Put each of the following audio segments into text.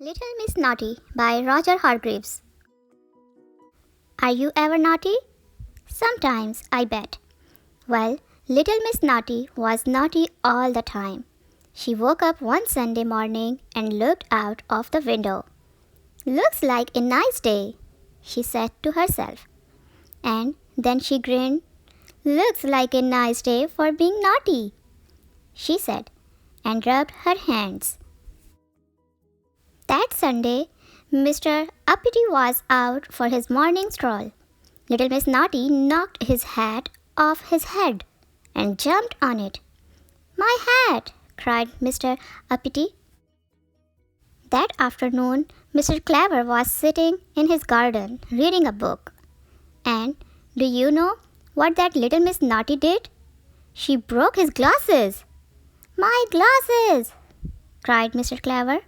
Little Miss Naughty by Roger Hargreaves. Are you ever naughty? Sometimes, I bet. Well, Little Miss Naughty was naughty all the time. She woke up one Sunday morning and looked out of the window. "Looks like a nice day," she said to herself. And then she grinned. "Looks like a nice day for being naughty," she said, and rubbed her hands. That Sunday, Mr. Uppity was out for his morning stroll. Little Miss Naughty knocked his hat off his head and jumped on it. "My hat!" cried Mr. Uppity. That afternoon, Mr. Clever was sitting in his garden reading a book. And do you know what that Little Miss Naughty did? She broke his glasses. "My glasses!" cried Mr. Clever.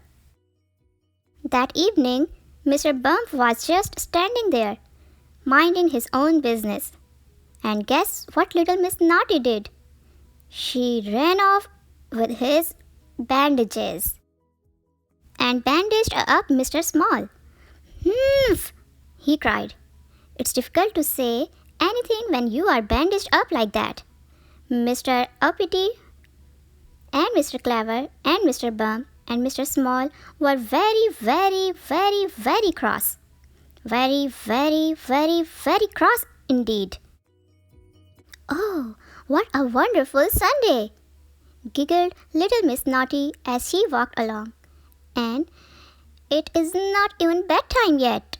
That evening, Mr. Bump was just standing there, minding his own business. And guess what Little Miss Naughty did? She ran off with his bandages and bandaged up Mr. Small. "Humph!" he cried. "It's difficult to say anything when you are bandaged up like that." Mr. Uppity and Mr. Clever and Mr. Bump and Mr. Small were very cross. Very cross indeed. "Oh, what a wonderful Sunday!" giggled Little Miss Naughty as she walked along. "And it is not even bedtime yet."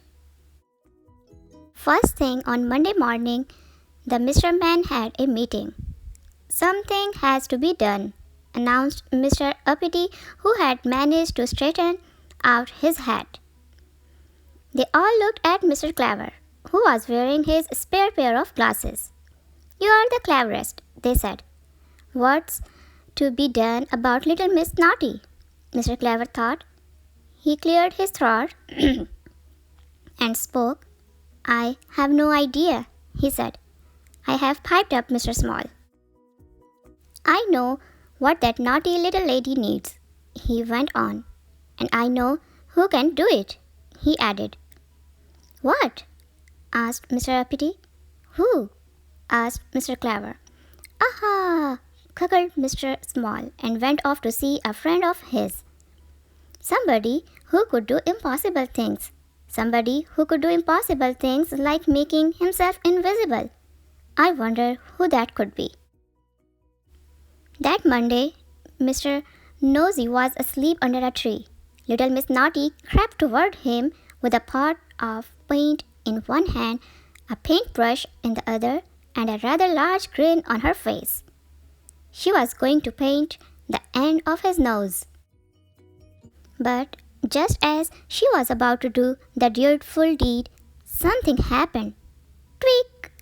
First thing on Monday morning, the Mr. Man had a meeting. "Something has to be done," announced Mr. Uppity, who had managed to straighten out his hat. They all looked at Mr. Clever, who was wearing his spare pair of glasses. "You are the cleverest," they said. "What's to be done about Little Miss Naughty?" Mr. Clever thought. He cleared his throat and spoke. "I have no idea," he said. "I have piped up Mr. Small. I know what that naughty little lady needs," he went on. "And I know who can do it," he added. "What?" asked Mr. Uppity. "Who?" asked Mr. Clever. "Aha!" cackled Mr. Small and went off to see a friend of his. Somebody who could do impossible things. Somebody who could do impossible things like making himself invisible. I wonder who that could be. That Monday, Mr. Nosy was asleep under a tree. Little Miss Naughty crept toward him with a pot of paint in one hand, a paintbrush in the other, and a rather large grin on her face. She was going to paint the end of his nose. But just as she was about to do the dreadful deed, something happened. Tweak!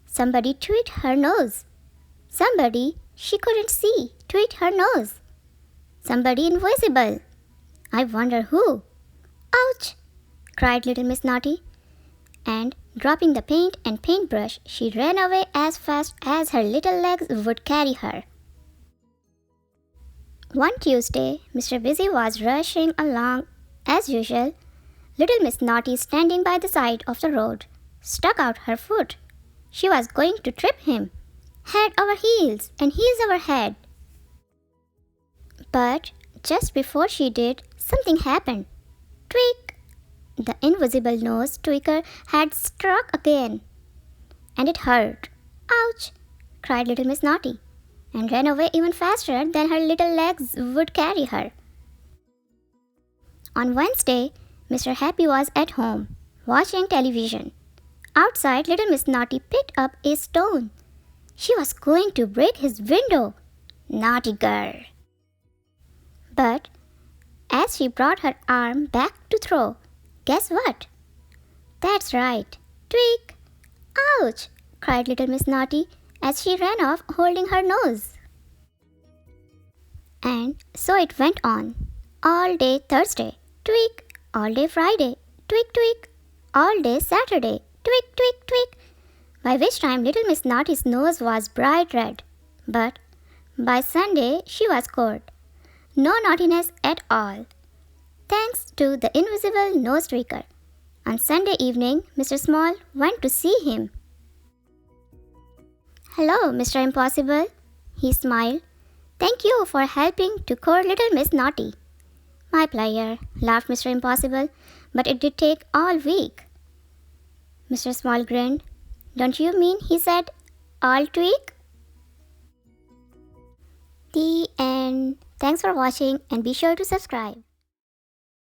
Somebody tweaked her nose. Somebody she couldn't see tweaked her nose. Somebody invisible. I wonder who. "Ouch!" cried Little Miss Naughty. And dropping the paint and paintbrush, she ran away as fast as her little legs would carry her. One Tuesday, Mr. Busy was rushing along as usual. Little Miss Naughty, standing by the side of the road, stuck out her foot. She was going to trip him. Head over heels and heels over head. But just before she did, something happened. Tweak! The invisible nose tweaker had struck again. And it hurt. "Ouch!" cried Little Miss Naughty, and ran away even faster than her little legs would carry her. On Wednesday, Mr. Happy was at home, watching television. Outside, Little Miss Naughty picked up a stone. She was going to break his window. Naughty girl. But as she brought her arm back to throw, guess what? That's right. Tweak! "Ouch!" cried Little Miss Naughty as she ran off holding her nose. And so it went on. All day Thursday. Tweak! All day Friday. Tweak, tweak! All day Saturday. Tweak, tweak, tweak! By which time Little Miss Naughty's nose was bright red. But by Sunday she was cured. No naughtiness at all. thanks to the invisible nose tweaker. On Sunday evening, Mr. Small went to see him. "Hello, Mr. Impossible," he smiled. "Thank you for helping to cure little Miss Naughty." "My pleasure," laughed Mr. Impossible, "but it did take all week." Mr. Small grinned. "Don't you mean he said all tweak?" The end. Thanks for watching and be sure to subscribe.